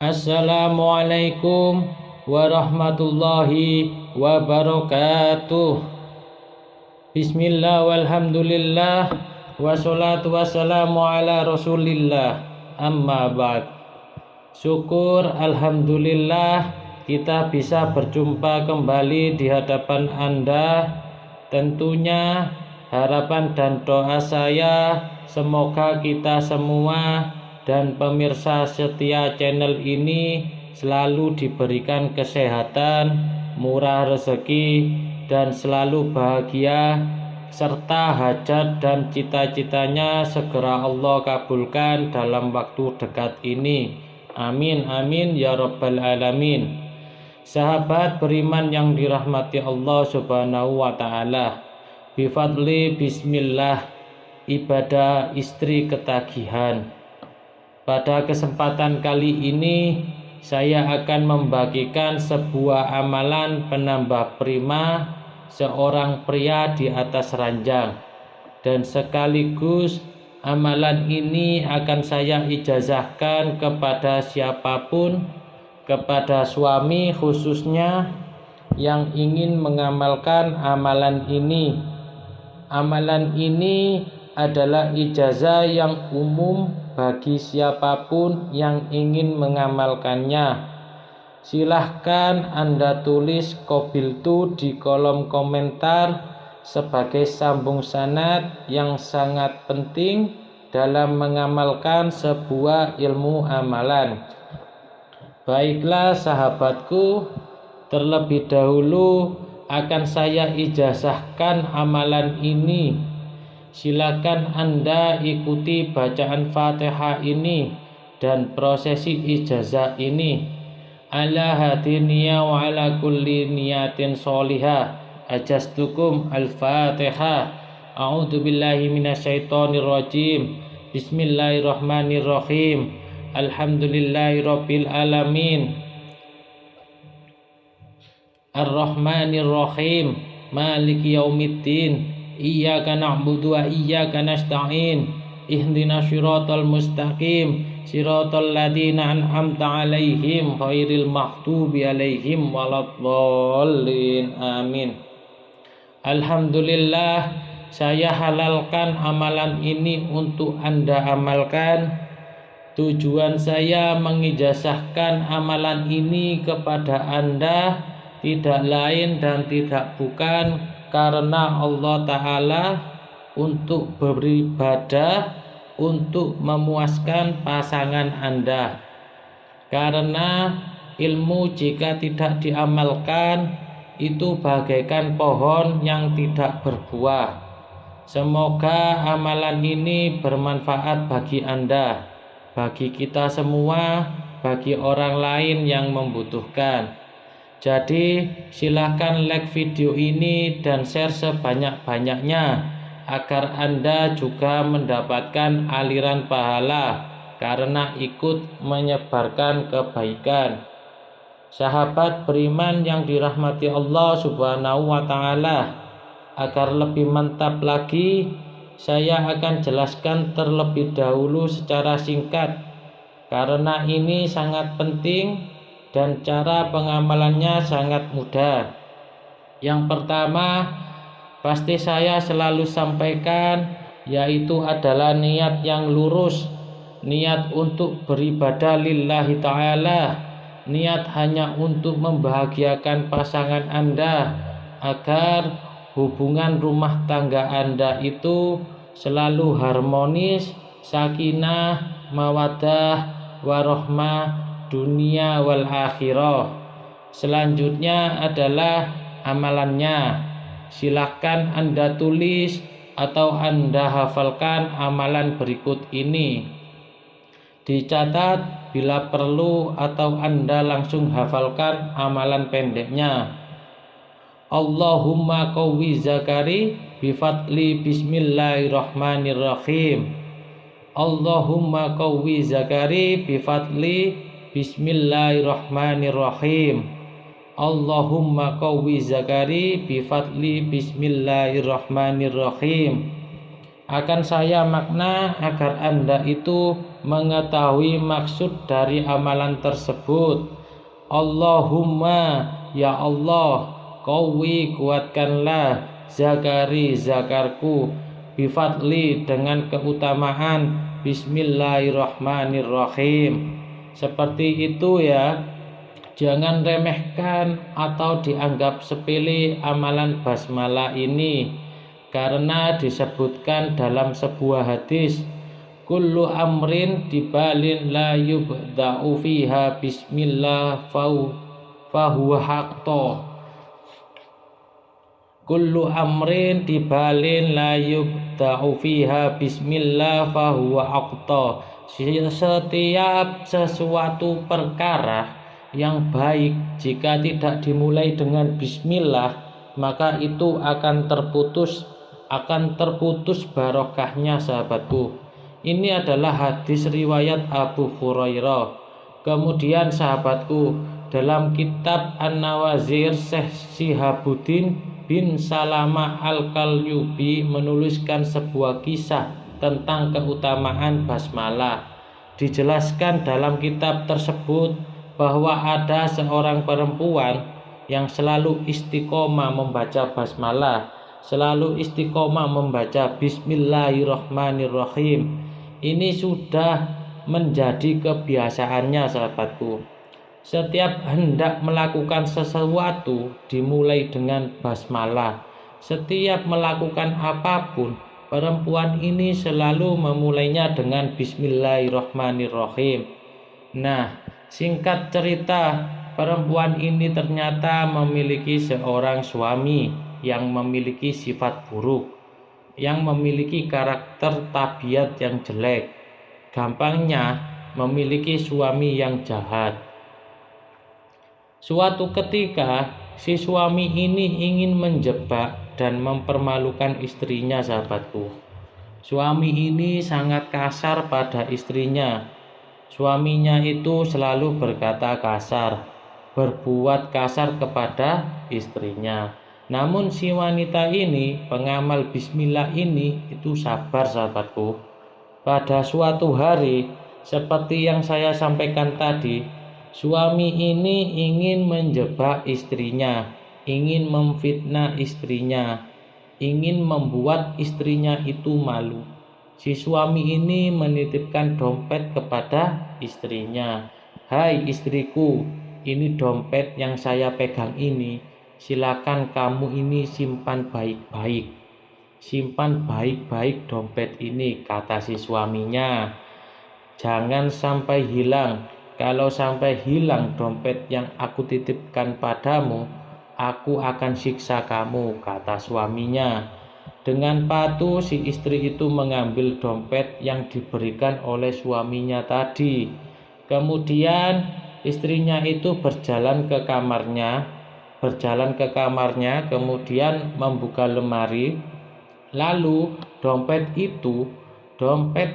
Assalamualaikum warahmatullahi wabarakatuh. Bismillah walhamdulillah wassalatu wassalamu ala rasulillah. Amma ba'd. Syukur alhamdulillah kita bisa berjumpa kembali di hadapan Anda. Tentunya harapan dan doa saya semoga kita semua dan pemirsa setia channel ini selalu diberikan kesehatan, murah rezeki, dan selalu bahagia, serta hajat dan cita-citanya segera Allah kabulkan dalam waktu dekat ini. Amin amin ya rabbal alamin. Sahabat beriman yang dirahmati Allah subhanahu wa ta'ala, bifadli bismillah, ibadah istri ketagihan. Pada kesempatan kali ini saya akan membagikan sebuah amalan penambah prima seorang pria di atas ranjang, dan sekaligus amalan ini akan saya ijazahkan kepada siapapun, kepada suami khususnya yang ingin mengamalkan amalan ini. Amalan ini adalah ijazah yang umum bagi siapapun yang ingin mengamalkannya. Silahkan Anda tulis qabiltu di kolom komentar sebagai sambung sanad yang sangat penting dalam mengamalkan sebuah ilmu amalan. Baiklah sahabatku, terlebih dahulu akan saya ijazahkan amalan ini. Silakan Anda ikuti bacaan Fatihah ini dan prosesi ijazah ini. Ala hati niyah wa ala kulli niyatin sholihah. Ajastukum al-Fatihah. A'udzu billahi minasyaitonir rajim. Bismillahirrahmanirrahim. Alhamdulillahirabbil alamin. Ar-Rahmanir-Rahim. Maliki yaumiddin. Iyyaka na'budu wa iyyaka nasta'in. Ihdinas siratal mustaqim. Siratal ladzina an'amta 'alaihim ghairil maghdubi 'alaihim waladdallin. Amin. Alhamdulillah, saya halalkan amalan ini untuk Anda amalkan. Tujuan saya mengijazahkan amalan ini kepada Anda tidak lain dan tidak bukan karena Allah Ta'ala untuk beribadah, untuk memuaskan pasangan Anda. Karena ilmu jika tidak diamalkan itu bagaikan pohon yang tidak berbuah. Semoga amalan ini bermanfaat bagi Anda, bagi kita semua, bagi orang lain yang membutuhkan. Jadi silakan like video ini dan share sebanyak-banyaknya agar Anda juga mendapatkan aliran pahala karena ikut menyebarkan kebaikan. Sahabat beriman yang dirahmati Allah subhanahu wa ta'ala, agar lebih mantap lagi saya akan jelaskan terlebih dahulu secara singkat karena ini sangat penting dan cara pengamalannya sangat mudah. Yang pertama, pasti saya selalu sampaikan, yaitu adalah niat yang lurus, niat untuk beribadah lillahi ta'ala, niat hanya untuk membahagiakan pasangan Anda, agar hubungan rumah tangga Anda itu selalu harmonis, sakinah, mawaddah, warahmah, dunia wal akhirah. Selanjutnya adalah amalannya. Silakan Anda tulis atau Anda hafalkan amalan berikut ini. Dicatat bila perlu atau Anda langsung hafalkan amalan pendeknya. Allahumma qawwi zakari bifadli bismillahirrahmanirrahim. Allahumma qawwi zakari bifadli bismillahirrahmanirrahim. Allahumma qawwi zakari bifadli bismillahirrahmanirrahim. Akan saya makna agar Anda itu mengetahui maksud dari amalan tersebut. Allahumma, ya Allah, qawi, kuatkanlah zakari, zakarku, bifadli, dengan keutamaan, bismillahirrahmanirrahim. Seperti itu ya. Jangan remehkan atau dianggap sepele amalan basmalah ini, karena disebutkan dalam sebuah hadis, kullu amrin dibalin la yubda'u fiha bismillah fahuwa haqqo. Kullu amrin dibalin la yubda'u fiha bismillah fahuwa haqqo. Setiap sesuatu perkara yang baik jika tidak dimulai dengan bismillah, maka itu akan terputus barokahnya, sahabatku. Ini adalah hadis riwayat Abu Hurairah. Kemudian sahabatku, dalam kitab An-Nawazir, Syekh Shihabuddin bin Salamah Al-Qalyubi menuliskan sebuah kisah tentang keutamaan basmalah. Dijelaskan dalam kitab tersebut bahwa ada seorang perempuan yang selalu istiqomah membaca basmalah, selalu istiqomah membaca bismillahirrahmanirrahim. Ini sudah menjadi kebiasaannya, sahabatku. Setiap hendak melakukan sesuatu dimulai dengan basmalah. Setiap melakukan apapun, perempuan ini selalu memulainya dengan bismillahirrahmanirrahim. Nah, singkat cerita, perempuan ini ternyata memiliki seorang suami yang memiliki sifat buruk, yang memiliki karakter tabiat yang jelek. Gampangnya, memiliki suami yang jahat. Suatu ketika, si suami ini ingin menjebak dan mempermalukan istrinya, sahabatku. Suami ini sangat kasar pada istrinya. Suaminya itu selalu berkata kasar, berbuat kasar kepada istrinya. Namun si wanita ini, pengamal bismillah ini, itu sabar, sahabatku. Pada suatu hari, seperti yang saya sampaikan tadi, suami ini ingin menjebak istrinya, ingin memfitnah istrinya, ingin membuat istrinya itu malu. Si suami ini menitipkan dompet kepada istrinya. Hai istriku, ini dompet yang saya pegang ini. Silakan kamu ini simpan baik-baik. Simpan baik-baik dompet ini, kata si suaminya. Jangan sampai hilang. Kalau sampai hilang dompet yang aku titipkan padamu, aku akan siksa kamu, kata suaminya. Dengan patuh si istri itu mengambil dompet yang diberikan oleh suaminya tadi. Kemudian istrinya itu berjalan ke kamarnya, kemudian membuka lemari. Lalu dompet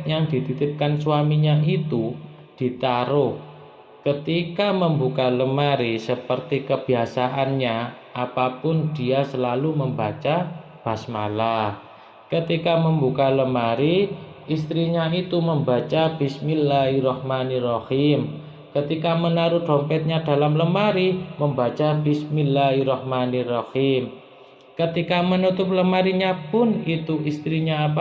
yang dititipkan suaminya itu ditaruh. Ketika membuka lemari, seperti kebiasaannya, apapun dia selalu membaca basmalah. Ketika membuka lemari, istrinya itu membaca bismillahirrahmanirrahim. Ketika menaruh dompetnya dalam lemari, membaca bismillahirrahmanirrahim. Ketika menutup lemarinya pun itu istrinya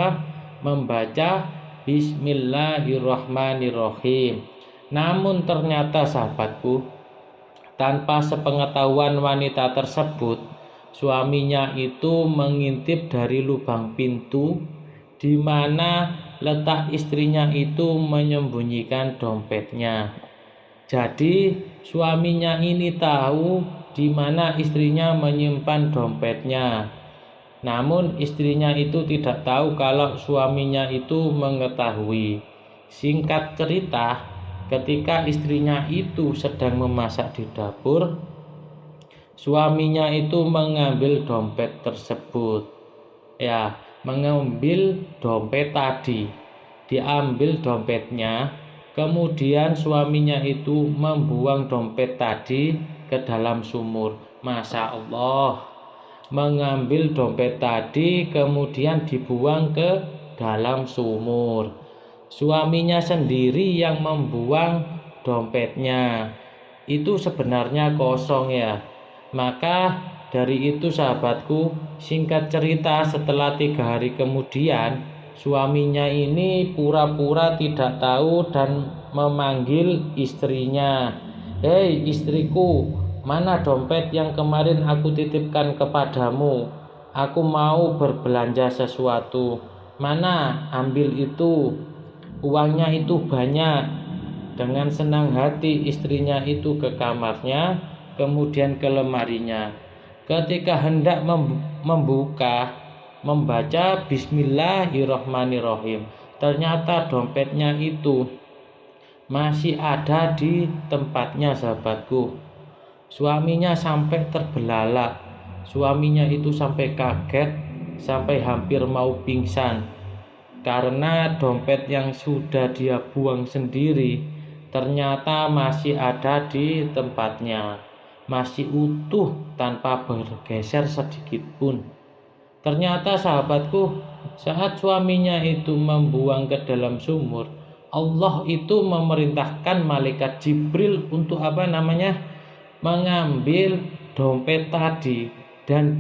membaca bismillahirrahmanirrahim. Namun ternyata, sahabatku, tanpa sepengetahuan wanita tersebut, suaminya itu mengintip dari lubang pintu di mana letak istrinya itu menyembunyikan dompetnya. Jadi suaminya ini tahu di mana istrinya menyimpan dompetnya. Namun istrinya itu tidak tahu kalau suaminya itu mengetahui. Singkat cerita, ketika istrinya itu sedang memasak di dapur, suaminya itu mengambil dompet tersebut. Mengambil dompet tadi. Diambil dompetnya, kemudian suaminya itu membuang dompet tadi ke dalam sumur. Masya Allah. Mengambil dompet tadi kemudian dibuang ke dalam sumur. Suaminya sendiri yang membuang dompetnya. Itu sebenarnya kosong ya. Maka dari itu sahabatku, singkat cerita setelah 3 hari kemudian, suaminya ini pura-pura tidak tahu dan memanggil istrinya. "Hei istriku, mana dompet yang kemarin aku titipkan kepadamu? Aku mau berbelanja sesuatu. Mana, ambil itu. Uangnya itu banyak." Dengan senang hati istrinya itu ke kamarnya, kemudian ke lemarinya. Ketika hendak membaca Bismillahirrohmanirrohim, ternyata dompetnya itu masih ada di tempatnya sahabatku. Suaminya sampai terbelalak. Suaminya itu sampai kaget, sampai hampir mau pingsan. Karena dompet yang sudah dia buang sendiri ternyata masih ada di tempatnya, masih utuh tanpa bergeser sedikit pun. Ternyata sahabatku, saat suaminya itu membuang ke dalam sumur, Allah itu memerintahkan malaikat Jibril untuk mengambil dompet tadi dan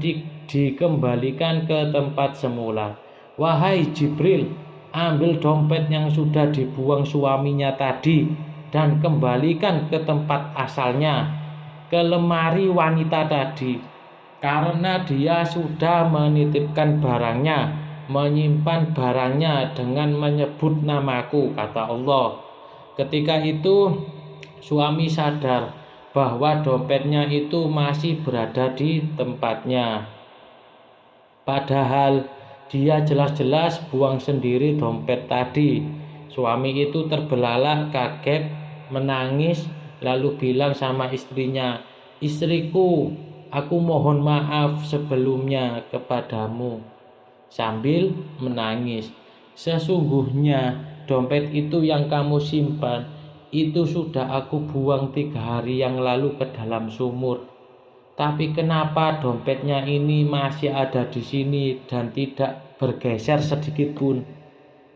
dikembalikan ke tempat semula. "Wahai Jibril, ambil dompet yang sudah dibuang suaminya tadi dan kembalikan ke tempat asalnya, ke lemari wanita tadi, karena dia sudah menitipkan barangnya, menyimpan barangnya dengan menyebut namaku," kata Allah. Ketika itu suami sadar bahwa dompetnya itu masih berada di tempatnya, padahal dia jelas-jelas buang sendiri dompet tadi. Suami itu terbelalak, kaget, menangis, lalu bilang sama istrinya, "Istriku, aku mohon maaf sebelumnya kepadamu," sambil menangis. "Sesungguhnya dompet itu yang kamu simpan, itu sudah aku buang 3 hari yang lalu ke dalam sumur. Tapi kenapa dompetnya ini masih ada di sini dan tidak bergeser sedikit pun?"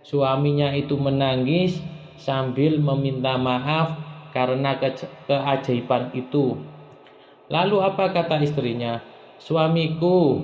Suaminya itu menangis sambil meminta maaf karena keajaiban itu. Lalu apa kata istrinya? "Suamiku,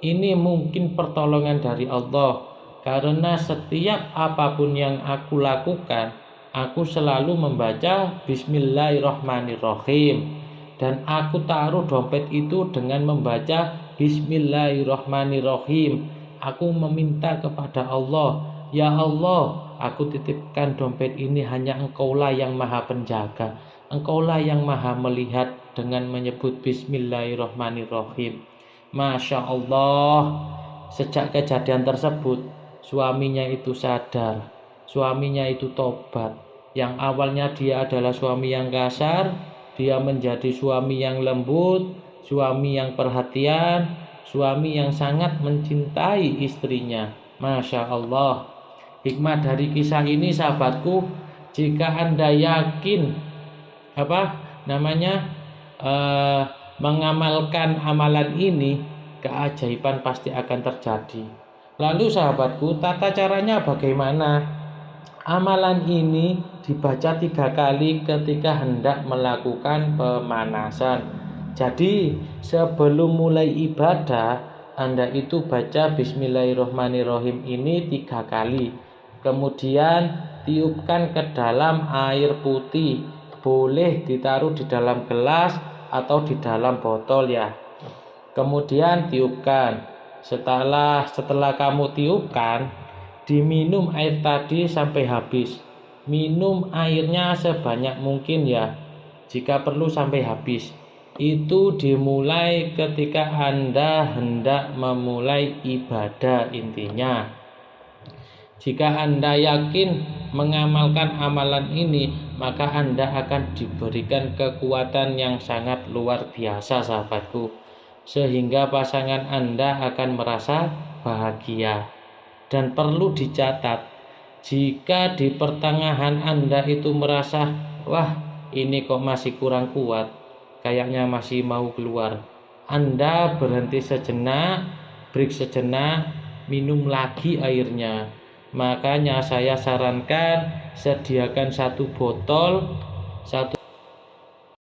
ini mungkin pertolongan dari Allah, karena setiap apapun yang aku lakukan, aku selalu membaca Bismillahirrohmanirrohim. Dan aku taruh dompet itu dengan membaca Bismillahirrohmanirrohim. Aku meminta kepada Allah, ya Allah, aku titipkan dompet ini hanya Engkaulah yang maha penjaga. Engkaulah yang maha melihat," dengan menyebut Bismillahirrohmanirrohim. Masya Allah, sejak kejadian tersebut, suaminya itu sadar, suaminya itu tobat. Yang awalnya dia adalah suami yang kasar, dia menjadi suami yang lembut, suami yang perhatian, suami yang sangat mencintai istrinya. Masya Allah. Hikmah dari kisah ini sahabatku, jika Anda yakin mengamalkan amalan ini, keajaiban pasti akan terjadi. Lalu sahabatku, tata caranya bagaimana? Amalan ini dibaca 3 kali ketika hendak melakukan pemanasan. Jadi sebelum mulai ibadah, Anda itu baca Bismillahirrohmanirrohim ini 3 kali. Kemudian tiupkan ke dalam air putih. Boleh ditaruh di dalam gelas atau di dalam botol ya. Kemudian tiupkan. Setelah kamu tiupkan, diminum air tadi sampai habis. Minum airnya sebanyak mungkin ya, jika perlu sampai habis. Itu dimulai ketika Anda hendak memulai ibadah intinya. Jika Anda yakin mengamalkan amalan ini, maka Anda akan diberikan kekuatan yang sangat luar biasa sahabatku, sehingga pasangan Anda akan merasa bahagia. Dan perlu dicatat, jika di pertengahan Anda itu merasa, wah ini kok masih kurang kuat, kayaknya masih mau keluar, Anda berhenti sejenak, break sejenak, minum lagi airnya. Makanya saya sarankan sediakan satu botol